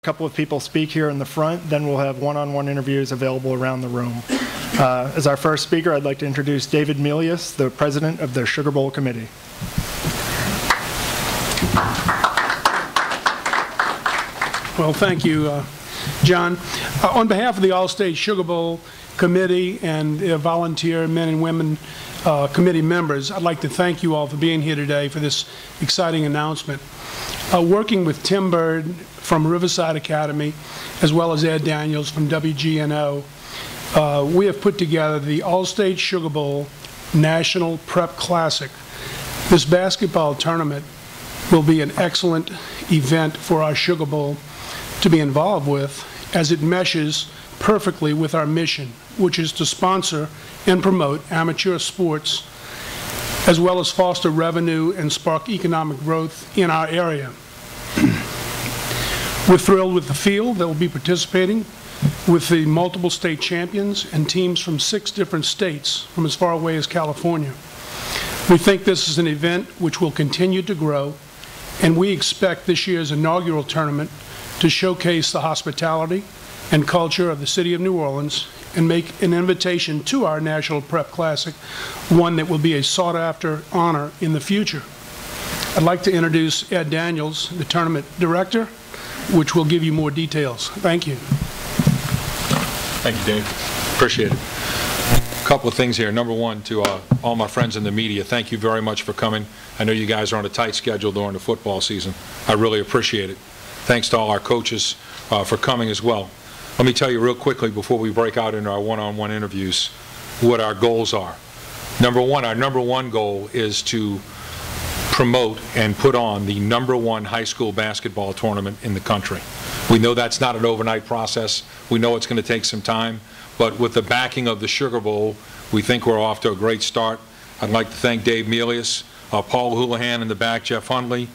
A couple of people speak here in the front, then we'll have one-on-one interviews available around the room. As our first speaker, I'd like to introduce David Milius, the president of the Sugar Bowl Committee. Well, thank you, John. On behalf of the Allstate Sugar Bowl Committee and volunteer men and women committee members, I'd like to thank you all for being here today for this exciting announcement. Working with Tim Bird from Riverside Academy, as well as Ed Daniels from WGNO, we have put together the Allstate Sugar Bowl National Prep Classic. This basketball tournament will be an excellent event for our Sugar Bowl to be involved with, as it meshes perfectly with our mission, which is to sponsor and promote amateur sports, as well as foster revenue and spark economic growth in our area. We're thrilled with the field that will be participating, with the multiple state champions and teams from 6 different states from as far away as California. We think this is an event which will continue to grow, and we expect this year's inaugural tournament to showcase the hospitality and culture of the city of New Orleans and make an invitation to our National Prep Classic, one that will be a sought-after honor in the future. I'd like to introduce Ed Daniels, the tournament director, which will give you more details. Thank you. Thank you, Dave. Appreciate it. A couple of things here. Number one, to all my friends in the media, thank you very much for coming. I know you guys are on a tight schedule during the football season. I really appreciate it. Thanks to all our coaches for coming as well. Let me tell you real quickly before we break out into our one-on-one interviews what our goals are. Number one, our number one goal is to promote and put on the #1 high school basketball tournament in the country. We know that's not an overnight process. We know it's going to take some time, but with the backing of the Sugar Bowl, we think we're off to a great start. I'd like to thank Dave Milius, Paul Houlihan in the back, Jeff Hundley,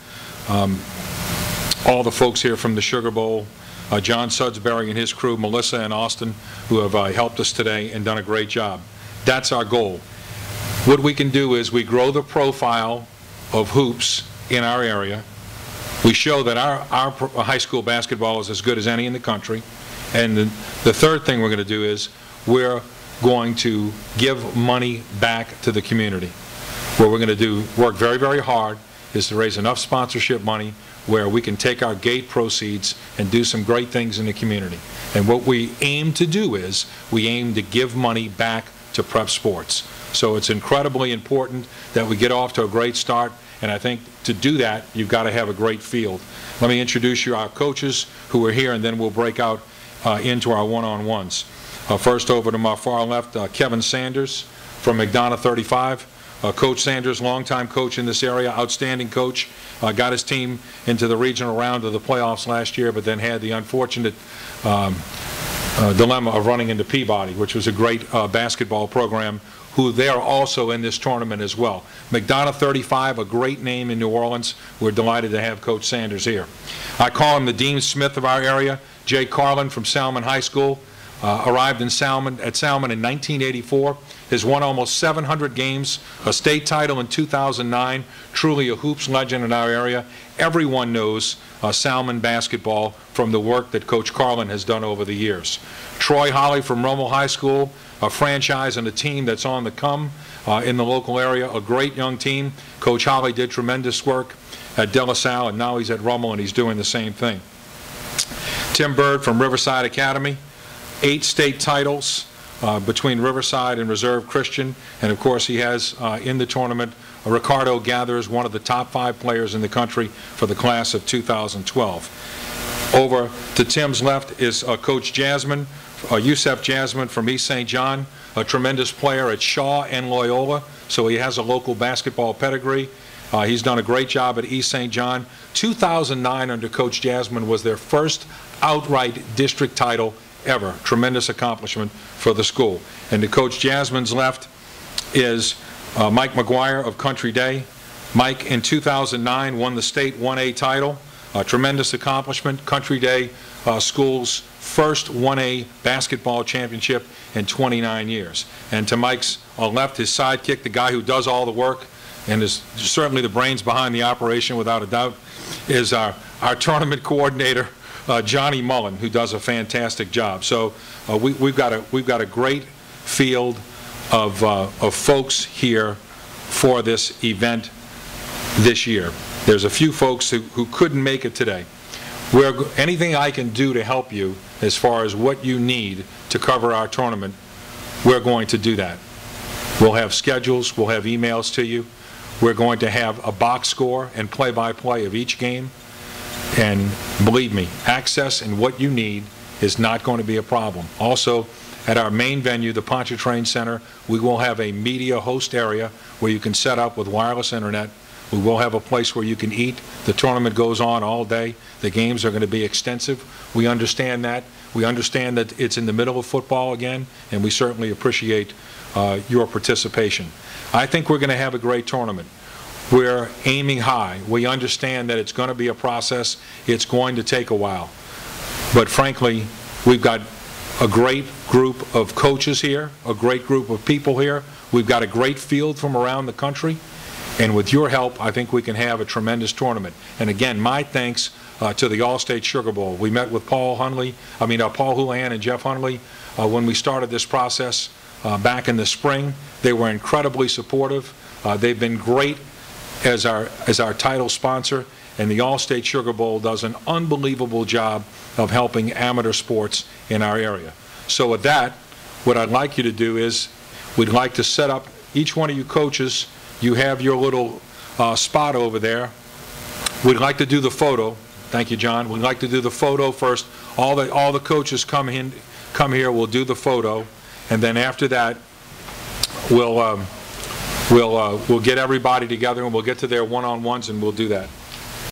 all the folks here from the Sugar Bowl, John Sudsbury and his crew, Melissa and Austin, who have helped us today and done a great job. That's our goal. What we can do is we grow the profile of hoops in our area. We show that our high school basketball is as good as any in the country. And the third thing we're going to do is we're going to give money back to the community. What we're going to work very, very hard is to raise enough sponsorship money where we can take our gate proceeds and do some great things in the community. And what we aim to do is we aim to give money back to prep sports. So it's incredibly important that we get off to a great start, and I think to do that, you've got to have a great field. Let me introduce you our coaches who are here, and then we'll break out into our one-on-ones. First, over to my far left, Kevin Sanders from McDonough 35. Coach Sanders, longtime coach in this area, outstanding coach, got his team into the regional round of the playoffs last year, but then had the unfortunate dilemma of running into Peabody, which was a great basketball program, who they are also in this tournament as well. McDonough 35, a great name in New Orleans. We're delighted to have Coach Sanders here. I call him the Dean Smith of our area. Jay Carlin from Salmon High School. Arrived in Salmon in 1984, has won almost 700 games, a state title in 2009, truly a hoops legend in our area. Everyone knows Salmon basketball from the work that Coach Carlin has done over the years. Troy Holly from Rummel High School, a franchise and a team that's on the come in the local area, a great young team. Coach Holly did tremendous work at De La Salle, and now he's at Rummel and he's doing the same thing. Tim Bird from Riverside Academy. 8 state titles between Riverside and Reserve Christian, and of course he has in the tournament Ricardo Gathers, one of the top 5 players in the country for the class of 2012. Over to Tim's left is Coach Jasmine, Yusef Jasmine from East St. John, a tremendous player at Shaw and Loyola, so he has a local basketball pedigree. He's done a great job at East St. John. 2009 under Coach Jasmine was their first outright district title ever. Tremendous accomplishment for the school. And to Coach Jasmine's left is Mike McGuire of Country Day. Mike in 2009 won the state 1A title. A tremendous accomplishment. Country Day school's first 1A basketball championship in 29 years. And to Mike's left, his sidekick, the guy who does all the work and is certainly the brains behind the operation without a doubt, is our tournament coordinator, Johnny Mullen, who does a fantastic job. So we've got a great field of folks here for this event this year. There's a few folks who couldn't make it today. Anything I can do to help you as far as what you need to cover our tournament, we're going to do that. We'll have schedules, we'll have emails to you. We're going to have a box score and play-by-play of each game. And believe me, access and what you need is not going to be a problem. Also, at our main venue, the Pontchartrain Center, we will have a media host area where you can set up with wireless internet. We will have a place where you can eat. The tournament goes on all day. The games are going to be extensive. We understand that. We understand that it's in the middle of football again, and we certainly appreciate your participation. I think we're going to have a great tournament. We're aiming high. We understand that it's going to be a process. It's going to take a while. But frankly, we've got a great group of coaches here, a great group of people here. We've got a great field from around the country. And with your help, I think we can have a tremendous tournament. And again, my thanks to the Allstate Sugar Bowl. We met with Paul Houlihan and Jeff Hundley when we started this process back in the spring. They were incredibly supportive. They've been great as our title sponsor, and the Allstate Sugar Bowl does an unbelievable job of helping amateur sports in our area. So with that, what I'd like you to do is we'd like to set up, each one of you coaches, you have your little spot over there. We'd like to do the photo. Thank you, John. We'd like to do the photo first. All the coaches come here, we'll do the photo, and then after that, we'll get everybody together and we'll get to their one-on-ones and we'll do that.